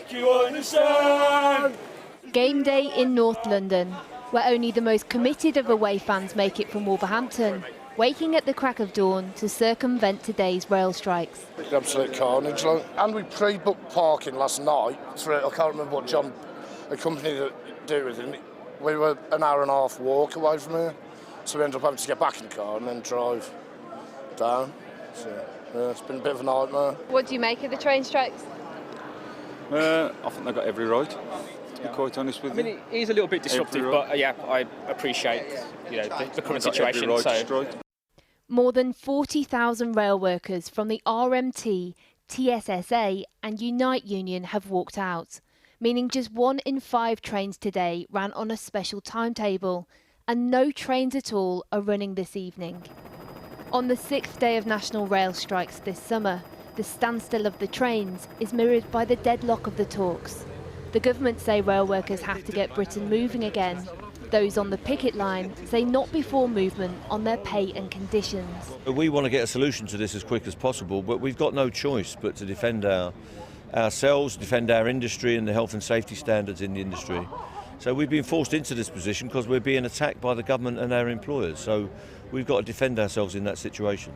make you understand. Game day in North London, where only the most committed of away fans make it from Wolverhampton, waking at the crack of dawn to circumvent today's rail strikes. Absolute carnage, like. And we pre-booked parking last night for it. I can't remember what John, the company that do with it. We were an hour and a half walk away from here, so we ended up having to get back in the car and then drive down. So yeah, it's been a bit of a nightmare. What do you make of the train strikes? I think they've got every right, to be quite honest with you. I mean, it is a little bit disruptive, but yeah, I appreciate the current situation. More than 40,000 rail workers from the RMT, TSSA and Unite Union have walked out, meaning just 1 in 5 trains today ran on a special timetable, and no trains at all are running this evening. On the 6th day of national rail strikes this summer, the standstill of the trains is mirrored by the deadlock of the talks. The government say rail workers have to get Britain moving again. Those on the picket line say not before movement on their pay and conditions. We want to get a solution to this as quick as possible, but we've got no choice but to defend ourselves, defend our industry and the health and safety standards in the industry. So we've been forced into this position because we're being attacked by the government and our employers. So we've got to defend ourselves in that situation.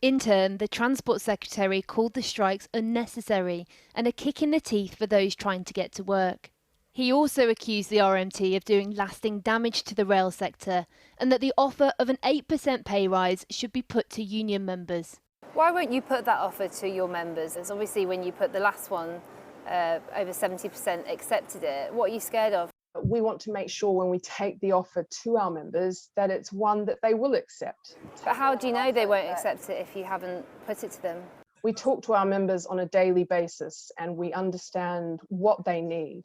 In turn, the Transport Secretary called the strikes unnecessary and a kick in the teeth for those trying to get to work. He also accused the RMT of doing lasting damage to the rail sector and that the offer of an 8% pay rise should be put to union members. Why won't you put that offer to your members? As obviously when you put the last one, over 70% accepted it. What are you scared of? We want to make sure when we take the offer to our members that it's one that they will accept. But how do you know they won't accept it if you haven't put it to them? We talk to our members on a daily basis and we understand what they need.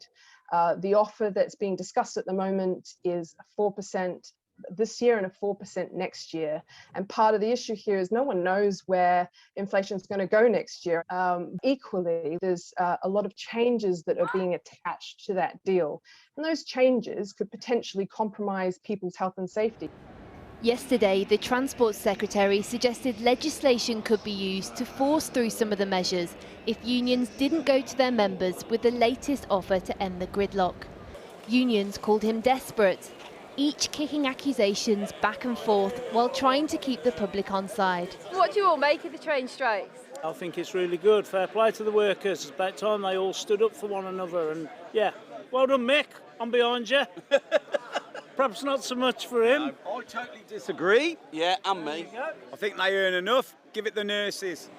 The offer that's being discussed at the moment is 4% this year and a 4% next year. And part of the issue here is no one knows where inflation is going to go next year. Equally, there's a lot of changes that are being attached to that deal. And those changes could potentially compromise people's health and safety. Yesterday, the Transport Secretary suggested legislation could be used to force through some of the measures if unions didn't go to their members with the latest offer to end the gridlock. Unions called him desperate, each kicking accusations back and forth while trying to keep the public on side. What do you all make of the train strikes? I think it's really good. Fair play to the workers. It's about time they all stood up for one another. And yeah, well done, Mick. I'm behind you. Perhaps not so much for him. No, I totally disagree. Yeah, and me. I think they earn enough. Give it the nurses.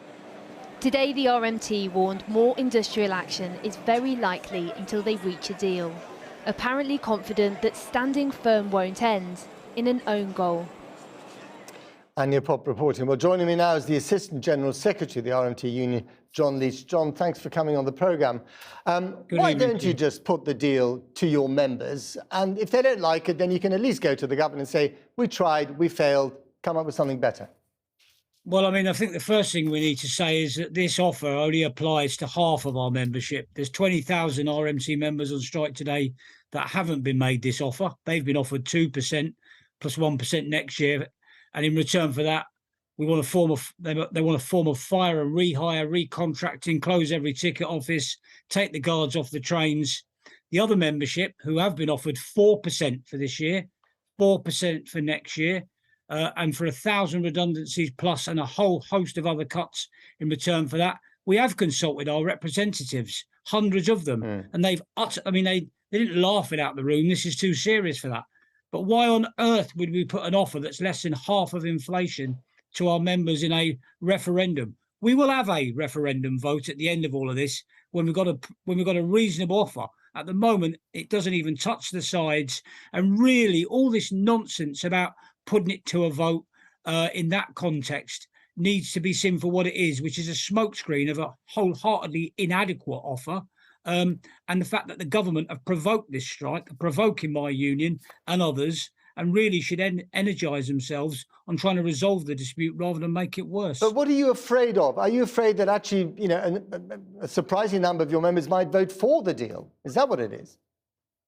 Today, the RMT warned more industrial action is very likely until they reach a deal, apparently confident that standing firm won't end in an own goal. Anya Pop reporting. Well, joining me now is the Assistant General Secretary of the RMT Union, John Leach. John, thanks for coming on the programme. Why don't you just put the deal to your members? And if they don't like it, then you can at least go to the government and say, we tried, we failed, come up with something better. Well, I mean, I think the first thing we need to say is that this offer only applies to half of our membership. There's 20,000 RMT members on strike today that haven't been made this offer. They've been offered 2% plus 1% next year. And in return for that, we want a form of they want a form of fire and rehire, recontracting, close every ticket office, take the guards off the trains. The other membership who have been offered 4% for this year, 4% for next year, and for 1,000 redundancies plus and a whole host of other cuts in return for that. We have consulted our representatives, hundreds of them, and they didn't laugh it out the room. This is too serious for that. But why on earth would we put an offer that's less than half of inflation to our members in a referendum? We will have a referendum vote at the end of all of this when we've got a reasonable offer. At the moment, it doesn't even touch the sides. And really, all this nonsense about putting it to a vote in that context needs to be seen for what it is, which is a smokescreen of a wholeheartedly inadequate offer. And the fact that the government have provoked this strike, provoking my union and others, and really should energise themselves on trying to resolve the dispute rather than make it worse. But what are you afraid of? Are you afraid that actually, a surprising number of your members might vote for the deal? Is that what it is?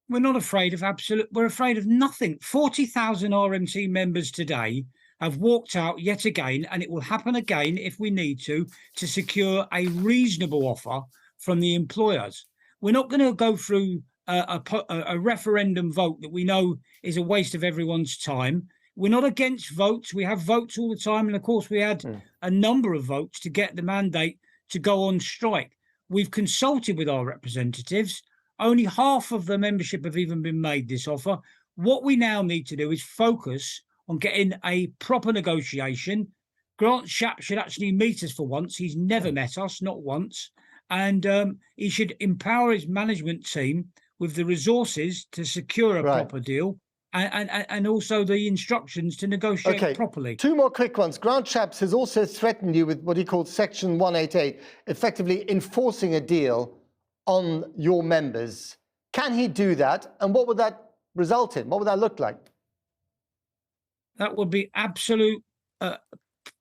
We're not afraid of we're afraid of nothing. 40,000 RMT members today have walked out yet again, and it will happen again if we need to secure a reasonable offer from the employers. We're not going to go through a referendum vote that we know is a waste of everyone's time. We're not against votes. We have votes all the time. And of course, we had a number of votes to get the mandate to go on strike. We've consulted with our representatives. Only half of the membership have even been made this offer. What we now need to do is focus on getting a proper negotiation. Grant Shapps should actually meet us for once. He's never met us, not once. And he should empower his management team with the resources to secure a proper deal and also the instructions to negotiate properly. Two more quick ones. Grant Shapps has also threatened you with what he called Section 188, effectively enforcing a deal on your members. Can he do that? And what would that result in? What would that look like? That would be absolute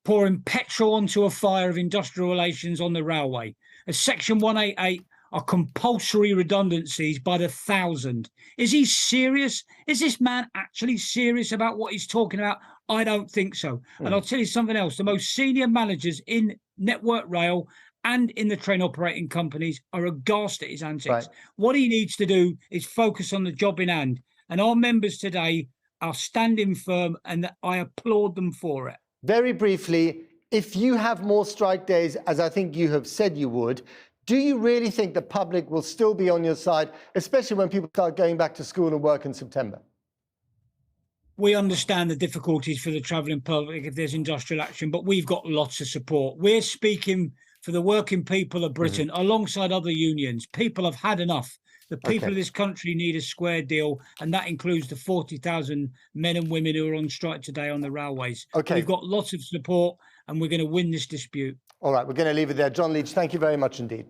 pouring petrol onto a fire of industrial relations on the railway. A Section 188 are compulsory redundancies by the thousand. Is he serious? Is this man actually serious about what he's talking about? I don't think so. And I'll tell you something else. The most senior managers in Network Rail and in the train operating companies are aghast at his antics. What he needs to do is focus on the job in hand. And our members today are standing firm, and I applaud them for it. Very briefly, if you have more strike days, as I think you have said you would, do you really think the public will still be on your side, especially when people start going back to school and work in September? We understand the difficulties for the travelling public if there's industrial action, but we've got lots of support. We're speaking for the working people of Britain alongside other unions. People have had enough. The people of this country need a square deal, and that includes the 40,000 men and women who are on strike today on the railways. We've got lots of support, and we're going to win this dispute. All right, we're going to leave it there. John Leach, thank you very much indeed.